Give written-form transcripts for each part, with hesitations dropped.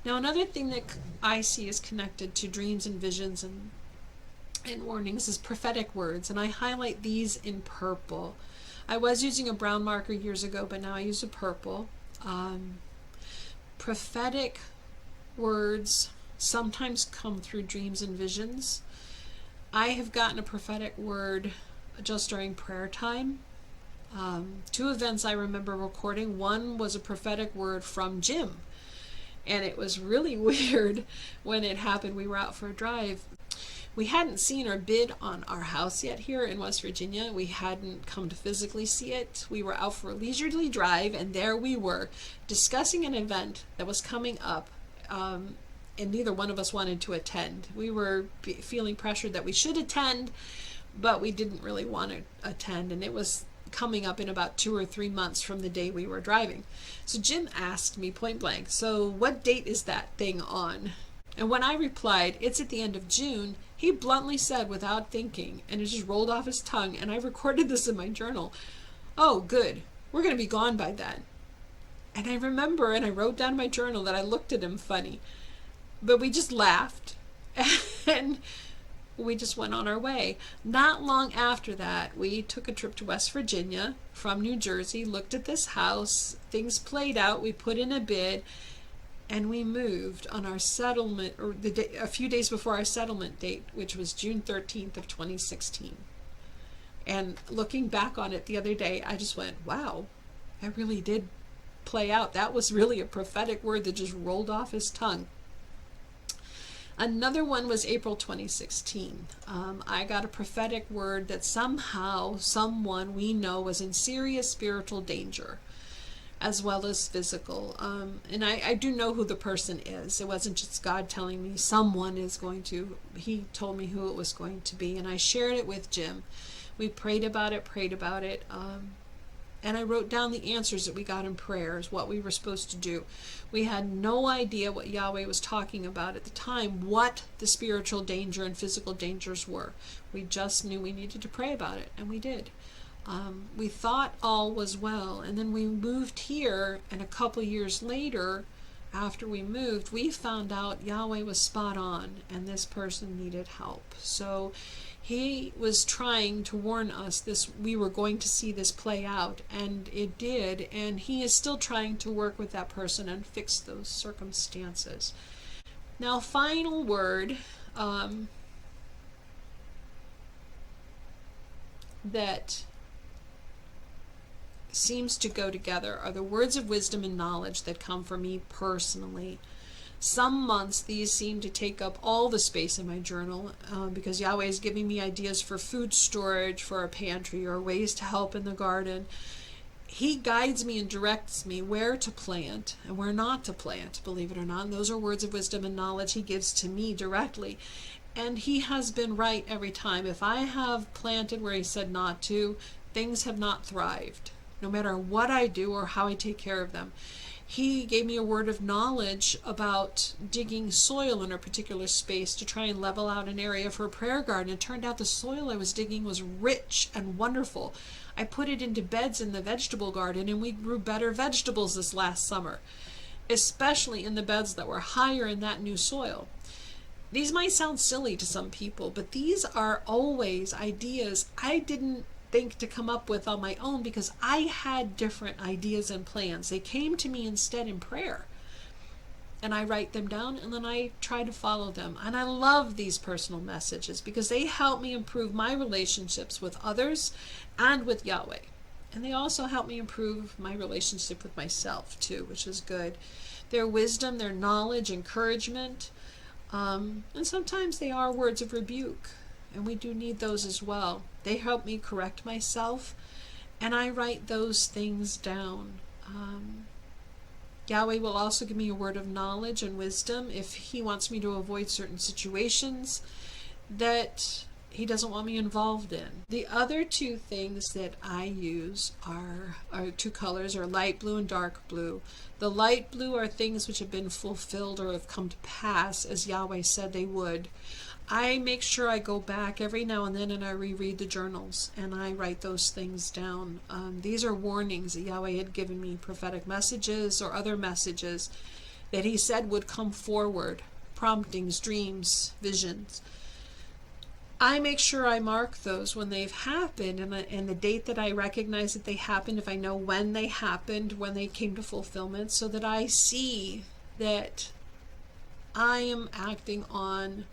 Now, another thing that I see is connected to dreams and visions and warnings is prophetic words, and I highlight these in purple. I was using a brown marker years ago, but now I use a purple. Prophetic words sometimes come through dreams and visions. I have gotten a prophetic word just during prayer time. Two events I remember recording. One was a prophetic word from Jim, and it was really weird when it happened. We were out for a drive. We hadn't seen or bid on our house yet here in West Virginia. We hadn't come to physically see it. We were out for a leisurely drive, and there we were discussing an event that was coming up, and neither one of us wanted to attend. We were feeling pressured that we should attend, but we didn't really want to attend, and it was coming up in about 2 or 3 months from the day we were driving. So Jim asked me point blank, "So what date is that thing on?" And when I replied, "It's at the end of June," he bluntly said without thinking, and it just rolled off his tongue, and I recorded this in my journal, "Oh, good. We're going to be gone by then." And I remember, and I wrote down in my journal that I looked at him funny, but we just laughed, and we just went on our way. Not long after that, we took a trip to West Virginia from New Jersey, looked at this house, things played out, we put in a bid, and we moved on our settlement, or a few days before our settlement date, which was June 13th of 2016. And looking back on it the other day, I just went, wow, that really did play out. That was really a prophetic word that just rolled off his tongue. Another one was April 2016. I got a prophetic word that somehow someone we know was in serious spiritual danger, as well as physical. And I do know who the person is. It wasn't just God telling me someone is going to, he told me who it was going to be, and I shared it with Jim. We prayed about it, and I wrote down the answers that we got in prayers, what we were supposed to do. We had no idea what Yahweh was talking about at the time, what the spiritual danger and physical dangers were. We just knew we needed to pray about it, and we did. We thought all was well, and then we moved here, and a couple years later, after we moved, we found out Yahweh was spot on, and this person needed help. So he was trying to warn us we were going to see this play out, and it did, and he is still trying to work with that person and fix those circumstances. Now, final word that seems to go together are the words of wisdom and knowledge that come from me personally. Some months these seem to take up all the space in my journal because Yahweh is giving me ideas for food storage, for a pantry, or ways to help in the garden. He guides me and directs me where to plant and where not to plant, believe it or not. And those are words of wisdom and knowledge he gives to me directly. And he has been right every time. If I have planted where he said not to, things have not thrived, no matter what I do or how I take care of them. He gave me a word of knowledge about digging soil in a particular space to try and level out an area for a prayer garden. It turned out the soil I was digging was rich and wonderful. I put it into beds in the vegetable garden, and we grew better vegetables this last summer, especially in the beds that were higher in that new soil. These might sound silly to some people, but these are always ideas I didn't think to come up with on my own, because I had different ideas and plans. They came to me instead in prayer, and I write them down, and then I try to follow them. And I love these personal messages because they help me improve my relationships with others and with Yahweh, and they also help me improve my relationship with myself too, which is good. Their wisdom, their knowledge, encouragement, and sometimes they are words of rebuke, and we do need those as well. They help me correct myself, and I write those things down. Yahweh will also give me a word of knowledge and wisdom if he wants me to avoid certain situations that he doesn't want me involved in. The other two things that I use are two colors, are light blue and dark blue. The light blue are things which have been fulfilled or have come to pass as Yahweh said they would. I make sure I go back every now and then and I reread the journals and I write those things down. These are warnings that Yahweh had given me, prophetic messages or other messages that he said would come forward, promptings, dreams, visions. I make sure I mark those when they've happened, and the date that I recognize that they happened, if I know when they happened, when they came to fulfillment, so that I see that I am acting on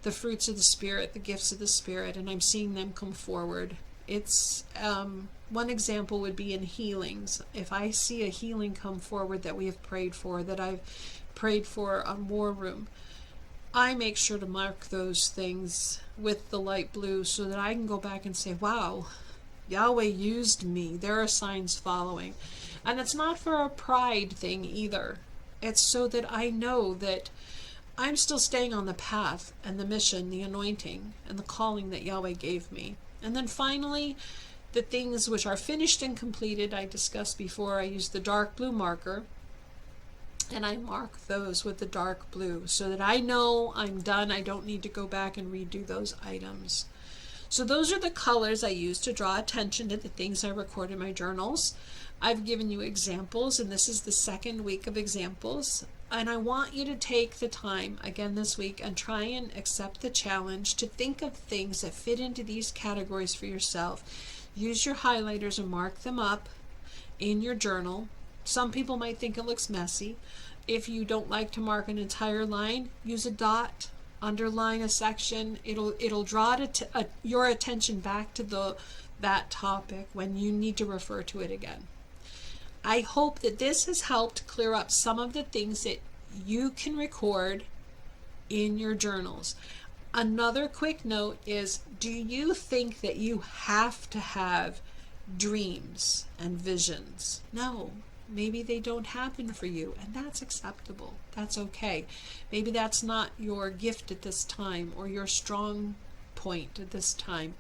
the fruits of the Spirit, the gifts of the Spirit, and I'm seeing them come forward. It's one example would be in healings. If I see a healing come forward that we have prayed for, that I've prayed for on War Room, I make sure to mark those things with the light blue so that I can go back and say, wow, Yahweh used me. There are signs following. And it's not for a pride thing either. It's so that I know that I'm still staying on the path and the mission, the anointing, and the calling that Yahweh gave me. And then finally, the things which are finished and completed, I discussed before, I use the dark blue marker. And I mark those with the dark blue so that I know I'm done. I don't need to go back and redo those items. So those are the colors I use to draw attention to the things I record in my journals. I've given you examples, and this is the second week of examples. And I want you to take the time again this week and try and accept the challenge to think of things that fit into these categories for yourself. Use your highlighters and mark them up in your journal. Some people might think it looks messy. If you don't like to mark an entire line, use a dot, underline a section. It'll draw your attention back to that topic when you need to refer to it again. I hope that this has helped clear up some of the things that you can record in your journals. Another quick note is, do you think that you have to have dreams and visions? No. Maybe they don't happen for you, and that's acceptable. That's okay. Maybe that's not your gift at this time or your strong point at this time.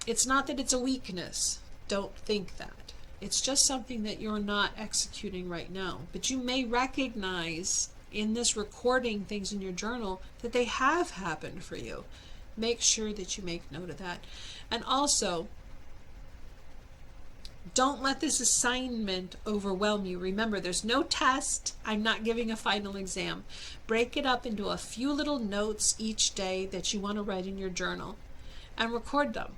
It's not that it's a weakness. Don't think that. It's just something that you're not executing right now. But you may recognize in this recording things in your journal that they have happened for you. Make sure that you make note of that. And also, don't let this assignment overwhelm you. Remember, there's no test. I'm not giving a final exam. Break it up into a few little notes each day that you want to write in your journal and record them.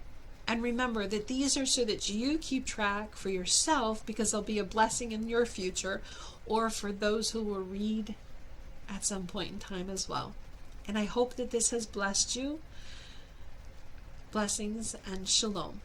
And remember that these are so that you keep track for yourself, because they'll be a blessing in your future, or for those who will read at some point in time as well. And I hope that this has blessed you. Blessings and shalom.